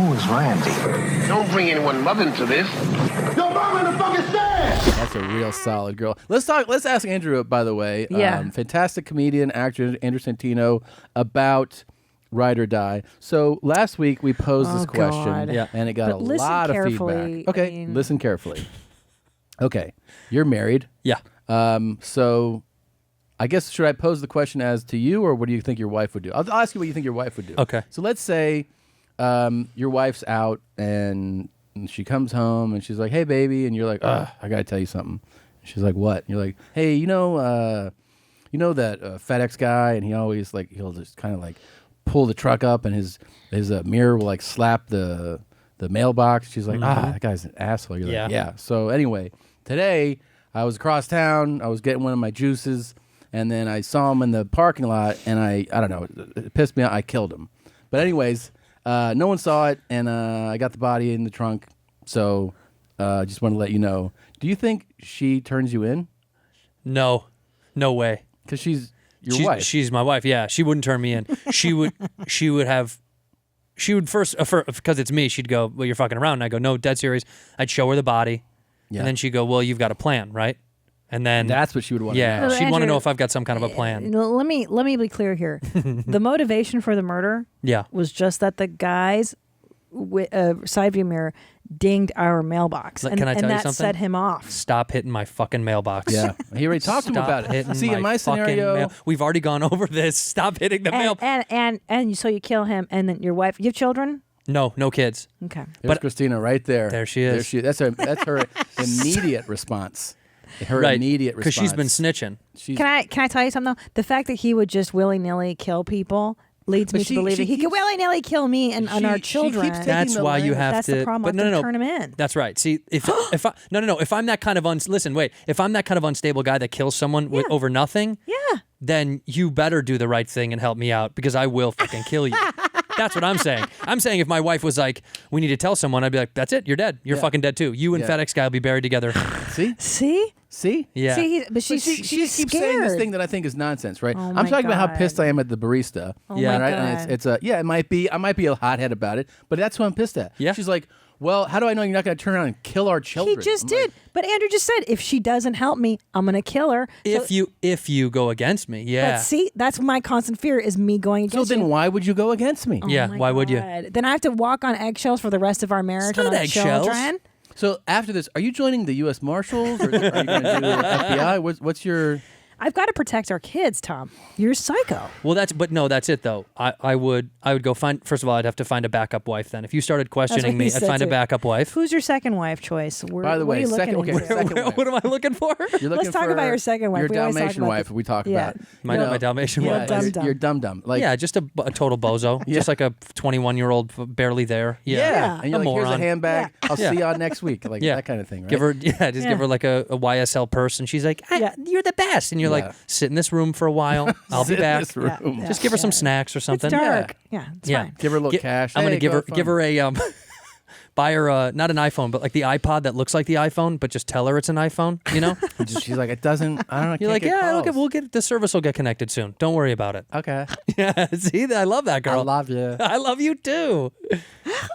Who is Randy? Don't bring anyone mother into this. Yo, mom in the fucking stand! That's a real solid girl. Let's ask Andrew, by the way. Yeah. Fantastic comedian, actor, Andrew Santino, about Ride or Die. So last week we posed this question, God. and it got a listen lot of carefully. feedback. Okay, listen carefully. Okay, you're married. Yeah. So I guess, should I pose the question as to you, or what do you think your wife would do? I'll ask you what you think your wife would do. Okay. So let's say your wife's out and she comes home and she's like, "Hey, baby," and you're like, "I gotta tell you something." And she's like, "What?" And you're like, "Hey, you know that FedEx guy, and he always he'll just kind of pull the truck up, and his mirror will slap the mailbox." She's like, "That guy's an asshole." You're like, "Yeah." So anyway, today I was across town. I was getting one of my juices. And then I saw him in the parking lot, and I don't know, it pissed me off. I killed him. But anyways, no one saw it, and I got the body in the trunk. So I just want to let you know. Do you think she turns you in? No way. Because she's your wife. She's my wife. Yeah, she wouldn't turn me in. She would first, because it's me. She'd go, "Well, you're fucking around." And I go, "No, dead serious." I'd show her the body, and then she'd go, "Well, you've got a plan, right?" And then that's what she would want to know. Yeah, she'd want to know if I've got some kind of a plan. Let me be clear here. The motivation for the murder was just that the guy's side view mirror dinged our mailbox. Can I tell you that something? set him off. Stop hitting my fucking mailbox. Yeah. He already talked to him about it. See, in my scenario... We've already gone over this. Stop hitting the mail. And so you kill him, and then your wife... You have children? No kids. Okay. There's Christina right there. There she is. That's her immediate response. Her right. immediate response. Because she's been snitching. Can I tell you something though? The fact that he would just willy-nilly kill people leads me to believe that he could willy-nilly kill me and our children. That's why you have That's to. the problem. But no. Turn him in. That's right. See, if I'm that kind of if I'm that kind of unstable guy that kills someone over nothing, then you better do the right thing and help me out, because I will fucking kill you. That's what I'm saying. I'm saying if my wife was like, "We need to tell someone," I'd be like, "That's it. You're dead. You're fucking dead too. You and FedEx guy will be buried together." See? Yeah. But she keeps scared. saying this thing that I think is nonsense, right? Oh I'm talking about how God. pissed I am at the barista. Oh my right? God. And it might be I might be a hothead about it, but that's who I'm pissed at. Yeah. She's like, "Well, how do I know you're not going to turn around and kill our children?" He just did. But Andrew just said, if she doesn't help me, I'm going to kill her. If you go against me, But see, that's my constant fear is me going against you. So then why would you go against me? Yeah, why would you? Then I have to walk on eggshells for the rest of our marriage. It's not and our eggshells. children. So after this, are you joining the U.S. Marshals, or are you going to do the FBI? What's your... I've got to protect our kids, Tom. You're psycho. Well, that's it though. I would go find. First of all, I'd have to find a backup wife. Then, if you started questioning me, I'd find a backup wife. Who's your second wife choice? By the way, second wife. What am I looking for? Let's talk about your second wife. Your Dalmatian wife. We talk about my Dalmatian wife. You're dum-dum. Just a total bozo. Just like a 21-year-old barely there. Yeah. And you're a like, moron. "Here's a handbag. I'll see y'all next week." Like that kind of thing, right? Give her like a YSL purse, and she's like, "You're the best," and you're like, "Sit in this room for a while. I'll be back." Just give her some snacks or something. It's dark. Yeah, it's fine. Give her a little cash. I'm gonna give her a buy her not an iPhone, but like the iPod that looks like the iPhone, but just tell her it's an iPhone. You know? She's like, "It doesn't. I don't know." You're like, the service will get connected soon. Don't worry about it. Okay. Yeah. See, I love that girl. I love you. I love you too.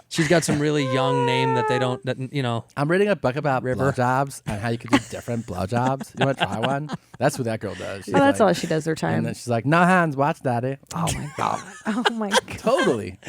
She's got some really young name that they don't. That you know. I'm reading a book about blowjobs and how you could do different blowjobs. You want to try one? That's what that girl does. She's that's like, all she does their time. And then she's like, "No hands, watch daddy." Oh my god. Oh my god. Totally.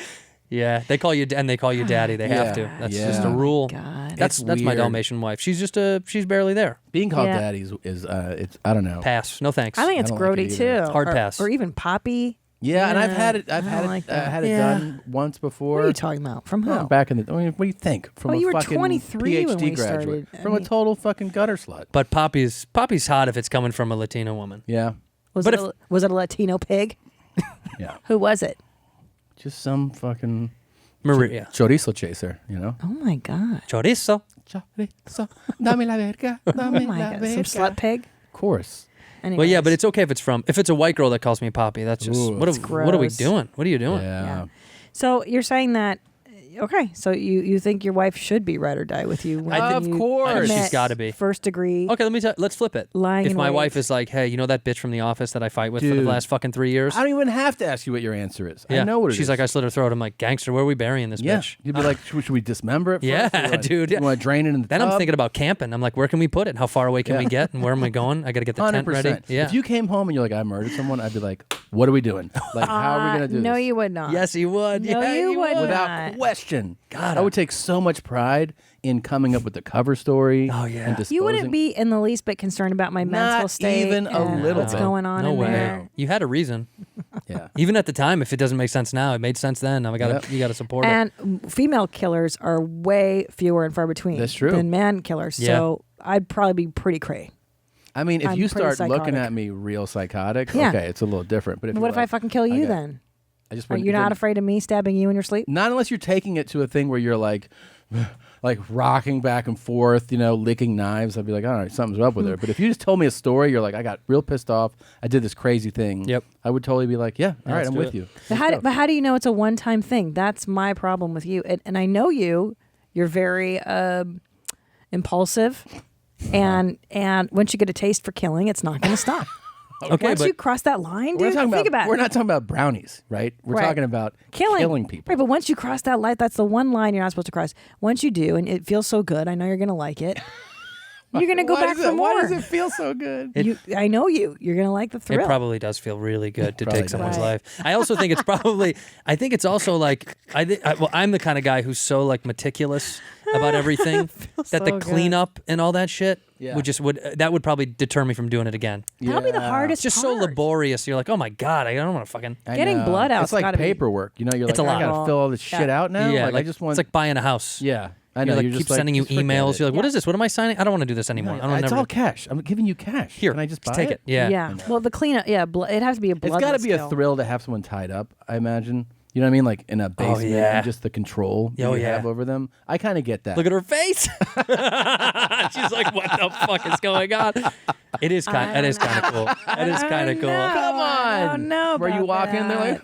Yeah, they call you daddy. They have to. That's just a rule. God. That's my weird. Dalmatian wife. She's just she's barely there. Being called daddy is it's I don't know. Pass. No thanks. I think it's I don't like grody it too. either. Hard pass. Or even Poppy. Yeah, and I've had it. Like done once before. What are you talking about? From who? Well, back in the. I mean, what do you think? From you a were fucking 23 when PhD we graduate. started. From a total fucking gutter slut. But Poppy's hot if it's coming from a Latino woman. Yeah. Was it a Latino pig? Yeah. Who was it? Just some fucking Maria. chorizo chaser, you know? Oh my god. Chorizo. Chorizo. Dame la verga. Oh Dame my la god. verga. Some slut pig? Of course. Well, yeah, but it's okay if it's a white girl that calls me Poppy. That's just Ooh, what are we gross. doing? What are you doing? Yeah. So you're saying that Okay, so you think your wife should be ride or die with you? Of course. I think she's got to be. First degree. Okay, let's flip it. Lying if in my wait. wife is like, hey, you know that bitch from the office that I fight with for the Dude. last fucking 3 years? I don't even have to ask you what your answer is. Yeah. I know what it is. She's like, I slit her throat. I'm like, gangster, where are we burying this yeah. bitch? You'd be like, should we dismember it first? Yeah, dude. You want to drain it in the Then tub? I'm thinking about camping. I'm like, where can we put it? How far away can we get? And where am I going? I got to get the tent 100%. ready. Yeah. If you came home and you're like, I murdered someone, I'd be like, what are we doing? Like, how are we going to do No, this? you would not. Yes, you would. No, yeah, you would Without not. question. God, I would take so much pride in coming up with the cover story. Oh, yeah. And disposing. You wouldn't be in the least bit concerned about my mental Not state. even a and little what's bit. going on No in way. there. You had a reason. Yeah. Even at the time, if it doesn't make sense now, it made sense then. Now you got to support it. And female killers are way fewer and far between That's true. than man killers. Yeah. So I'd probably be pretty cray. I mean, if I'm you pretty start looking psychotic. at me real psychotic, Yeah. okay, it's a little different. But if What you're if like, I fucking kill you okay, then? I just Are wouldn't- you not wouldn't- afraid of me stabbing you in your sleep? Not unless you're taking it to a thing where you're like rocking back and forth, licking knives. I'd be like, all right, something's up with her. But if you just told me a story, you're like, I got real pissed off. I did this crazy thing. Yep. I would totally be like, yeah, all right, let's I'm do with it. you. But how do you know it's a one-time thing? That's my problem with you. And I know you. You're very impulsive. And once you get a taste for killing, it's not going to stop. Okay, Once but you cross that line, We're dude, not talking think about we're it. not talking about brownies, right? We're Right. talking about killing people. Right, but once you cross that line, that's the one line you're not supposed to cross. Once you do, and it feels so good, I know you're going to like it. You're going to go back for more. Why does it feel so good? I know you. You're going to like the thrill. it probably does feel really good to Probably take someone's does. life. I also think it's probably. I think it's also like I'm the kind of guy who's so like meticulous about everything that so the good. cleanup and all that shit Yeah. would probably deter me from doing it again. That'll be the Yeah. hardest It's just so part. laborious. You're like, oh my god, I don't want to fucking. I Getting know. blood out's It's like gotta be- paperwork. You're It's like, a I lot. gotta fill all this shit out now. Yeah, I just want. it's like buying a house. yeah, I know. You're like You're keep just like, sending you just forget emails. it. You're like, what is this? What am I signing? I don't want to do this anymore. I don't It's never. all cash. I'm giving you cash. Here, Can I just buy take it? Yeah. Yeah. Well, the cleanup, it has to be a blood. It's got to be a thrill to have someone tied up. I imagine. You know what I mean? Like in a basement, yeah. and just the control Oh, you yeah. have over them. I kind of get that. Look at her face. She's like, "What the fuck is going on?" It is kind. That is kind of cool. That is kind of cool. Come on. don't know Where you about walk in, they're like,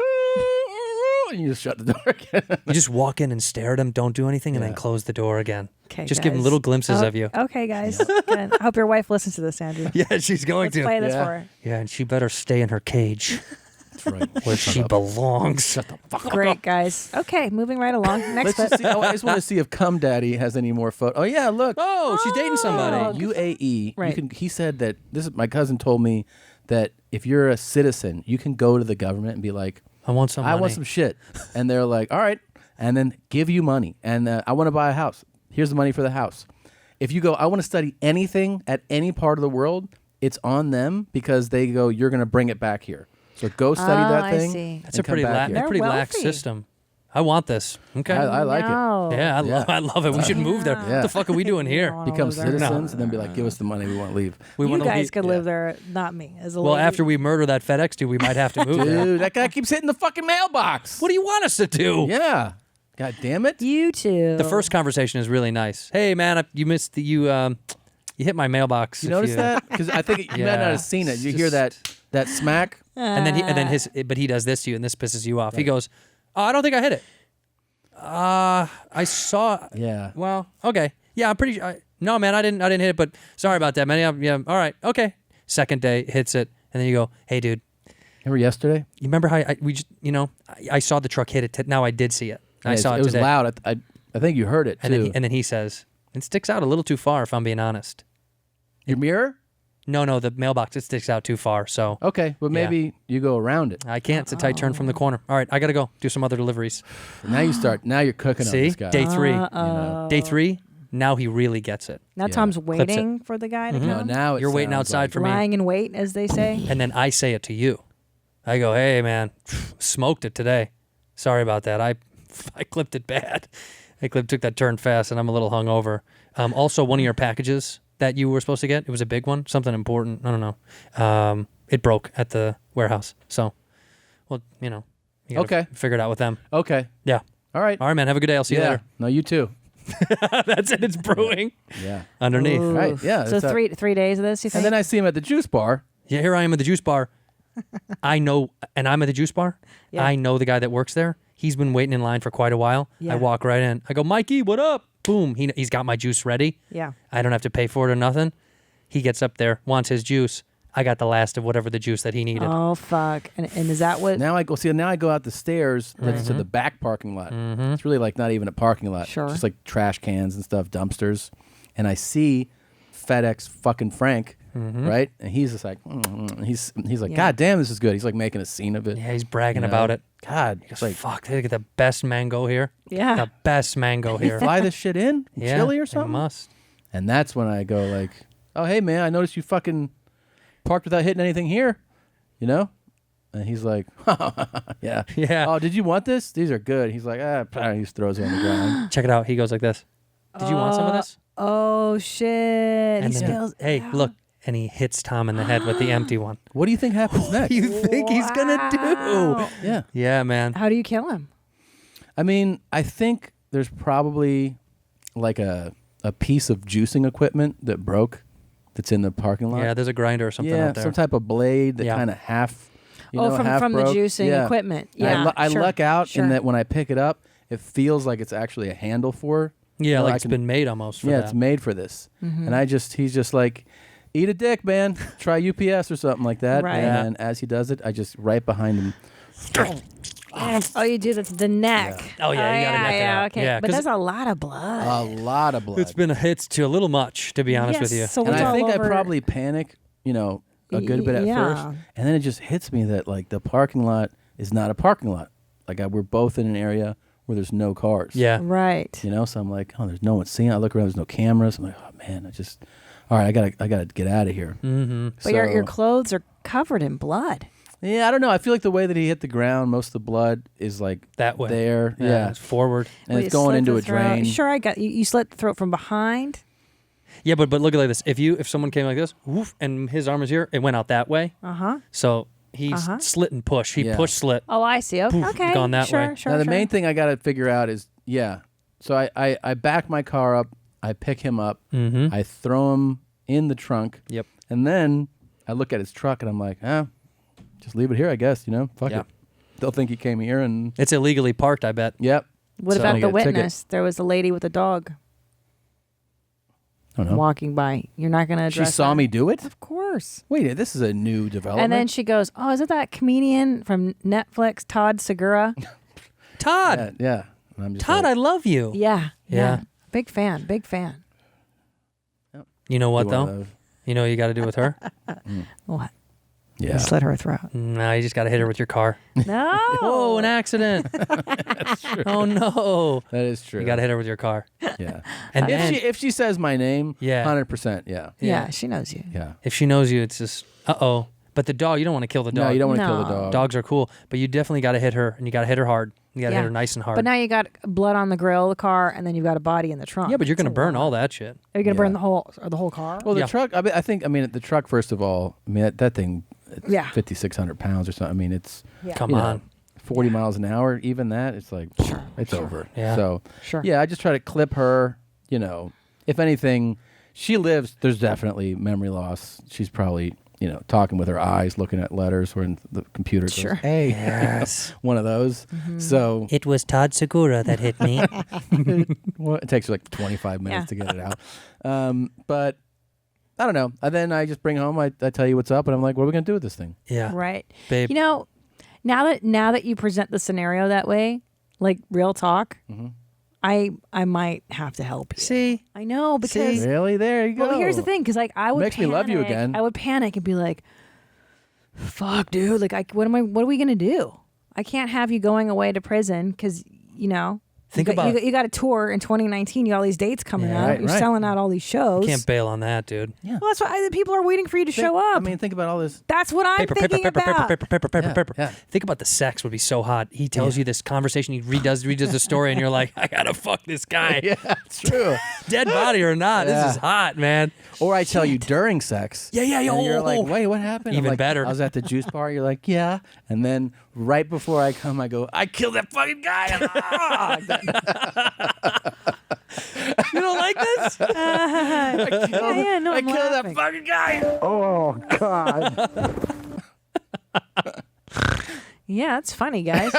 and you just shut the door again. You just walk in and stare at them, don't do anything, and then close the door again. Okay, just give them guys. little glimpses Oh, of you. Okay, guys. Good. I hope your wife listens to this, Andrew. Yeah, she's going Let's play this Yeah. for her. Yeah, and she better stay in her cage That's right. where she belongs. Shut the fuck up. Great, guys. Okay, moving right along. Next Let's just see. I just want to see if Cum Daddy has any more photos. Oh yeah, look. Oh, she's dating somebody. UAE. Right. He said that my cousin told me that if you're a citizen, you can go to the government and be like, I want some money. I want some shit. And they're like, all right. And then give you money. And I want to buy a house. Here's the money for the house. If you go, I want to study anything at any part of the world, it's on them because they go, you're going to bring it back here. So go study that I thing. see. That's and a pretty, come back here. They're pretty lax wealthy. system. I want this. Okay. I like it. No. Yeah, I love it. We should move there. Yeah. What the fuck are we doing here? No. Become live there. citizens and then be like, give us the money, we want to leave. We You wanna guys leave- could live there, not me. As a Well, lady. after we murder that FedEx dude, we might have to move there. Dude, that guy keeps hitting the fucking mailbox. What do you want us to do? Yeah. God damn it. You too. The first conversation is really nice. Hey, man, you missed the you hit my mailbox. You if notice that? Because I think you might not Yeah. have seen it. You It's hear just- that smack? And then but he does this to you, and this pisses you off. He goes, "Oh, I don't think I hit it. I saw. Yeah. Well, okay, yeah, I'm pretty sure. No, man, I didn't hit it, but sorry about that, man. Yeah, all right, okay. Second day hits it, and then you go, hey, dude, Remember yesterday? you remember how I saw the truck hit it. Now I did see it. I saw it was today. loud. I think you heard it And too. then he says, it sticks out a little too far, if I'm being honest. Your mirror? No, the mailbox, it sticks out too far, so Okay, but maybe you go around it. I can't. It's a tight turn from the corner. All right, I got to go do some other deliveries. Now you start. Now you're cooking on See? this guy. Day 3. know. Day 3, now he really gets it. now Yeah. Tom's Clips it. waiting for the guy to No, come. now it You're waiting sounds outside like- for me. Lying in wait, as they say. And then I say it to you. I go, hey, man, smoked it today. Sorry about that. I clipped it bad. Took that turn fast, and I'm a little hungover. Also, one of your packages that you were supposed to get, it was a big one, something important. I don't know. It broke at the warehouse. So, well, you gotta Okay. figure it out with them. Okay. Yeah. All right. All right, man. Have a good day. I'll see you Yeah. later. No, you too. That's it. It's brewing Yeah. underneath. Ooh. Right. Yeah. So that's three days of this, you think? And then I see him at the juice bar. Yeah, here I am at the juice bar. I know, and I'm at the juice bar. Yeah. I know the guy that works there. He's been waiting in line for quite a while. Yeah. I walk right in. I go, Mikey, what up? Boom. He's got my juice ready. Yeah. I don't have to pay for it or nothing. He gets up there, wants his juice. I got the last of whatever the juice that he needed. Oh fuck! And is that what? Now I go out the stairs that's to the back parking lot. It's really like not even a parking lot. Sure. Just like trash cans and stuff, dumpsters. And I see FedEx fucking Frank, right? And he's just like, he's like, God damn, this is good. He's like making a scene of it. Yeah, he's bragging about it. God, It's like, fuck, they get the best mango here. Yeah. The best mango here. Fly this shit in? Yeah, Chili or they something? must. And that's when I go like, oh, hey, man, I noticed you fucking parked without hitting anything here, you know? And he's like, yeah. Yeah. Oh, did you want this? These are good. He's like, he just throws it on the ground. Check it out. He goes like this. Did you want some of this? Oh shit! And He then, spills. hey, look. And he hits Tom in the head with the empty one. What do you think happens next? You think he's going to do? Yeah. Yeah, man. How do you kill him? I mean, I think there's probably like a piece of juicing equipment that broke that's in the parking lot. Yeah, there's a grinder or something Yeah, out there. some type of blade that kind of half, half from the broke. juicing equipment. And Yeah, I sure, luck out sure. in that when I pick it up, it feels like it's actually a handle for. Yeah, like I it's been made almost for that. it's made for this. And he's just like, eat a dick, man. Try UPS or something like that. Right. And as he does it, I just right behind him. Oh, you do the neck. Oh, yeah, you gotta neck it out. Okay, Yeah, but 'cause that's a lot of blood. A lot of blood. It's been a too little much, to be honest with you. So and it's I all think over. I probably panic, a good bit at first. And then it just hits me that like the parking lot is not a parking lot. Like we're both in an area where there's no cars. Yeah. Right. So I'm like, oh, there's no one seeing. I look around, there's no cameras. I'm like, oh man, all right, I gotta get out of here. Mm-hmm. But your clothes are covered in blood. Yeah, I don't know. I feel like the way that he hit the ground, most of the blood is like That way. there. Yeah. It's forward. And Well, it's you going slit into the a throat. drain. Sure, I got you. You slit the throat from behind. Yeah, but look at it like this. If someone came like this, woof, and his arm is here, it went out that way. So he's slit and push. He push slit. Oh, I see. Okay, Poof, okay. gone that sure, way. Sure, Now the sure. main thing I got to figure out is So I back my car up. I pick him up. Mm-hmm. I throw him in the trunk. Yep. And then I look at his truck and I'm like, just leave it here, I guess. Fuck Yeah. it. They'll think he came here and. It's illegally parked, I bet. Yep. What So about I the get a ticket. witness? There was a lady with a dog I don't know. walking by. You're not going to She address saw that? me do it? Of course. Wait, this is a new development. And then she goes, "Oh, is it that comedian from Netflix, Todd Segura?" Todd, Yeah. And I'm just Todd, like, I love you. Yeah. Yeah. Big fan. Big fan. You know what do one of though? those. You know what you got to do with her? What? Yeah. Slit her throat. No, you just got to hit her with your car. No. Whoa, an accident. Oh no. That is true. You got to hit her with your car. Yeah. And if then if she says my name, Yeah. 100%, yeah. Yeah, she knows you. Yeah. if she knows you, it's just uh-oh. But the dog, you don't want to kill the dog. No, you don't want to kill No. the dog. Dogs are cool, but you definitely got to hit her, and you got to hit her hard. You got to hit her nice and hard. But now you got blood on the grill of the car, and then you've got a body in the trunk. yeah, but you're It's going to a burn lot. all that shit. Are you going to burn Yeah. the whole car? Well, the Yeah. truck, I think the truck, first of all, that thing, it's Yeah. 5,600 pounds or something. I mean, it's, Yeah. Come you know, on. 40 miles an hour, even that, it's like, it's over. Yeah. So, Sure. yeah, I just try to clip her, if anything, she lives, there's definitely memory loss. She's probably, talking with her eyes, looking at letters when the computer goes, Sure. hey, Yes. one of those. So, It was Todd Segura that hit me. well, it takes like 25 minutes Yeah. to get it out. But I don't know. And then I just bring home, I tell you what's up, and I'm like, what are we going to do with this thing? Yeah. Right. Babe. Now that you present the scenario that way, like real talk, I might have to help you. See? I know because Really? There you go. well, here's the thing, because like I would Makes me love you panic. again. I would panic and be like, "Fuck, dude! Like, what are we gonna do? I can't have you going away to prison because Think you got, about- you got a tour in 2019. You got all these dates coming Yeah, out. right, You're right. selling out all these shows. Can't bail on that, dude. Yeah. Well, that's why the people are waiting for you to show up. I mean, think about all this. That's what I'm Paper, thinking paper, paper, about. paper, paper, paper, Yeah, paper. yeah. Think about the sex would be so hot. He tells you this conversation. He redoes the story, and you're like, I gotta fuck this guy. Yeah, it's true. Dead body or not, Yeah. this is hot, man. Or I tell you during sex. Yeah, yeah, yeah. And you're Oh, like, oh. wait, what happened? I'm Even like, better. I was at the juice bar. You're like, yeah. And then right before I come, I go, I killed that fucking guy. Like that. You don't like this? I killed, no, I I'm killed that laughing. fucking guy. Oh, God. Yeah, it's funny, guys.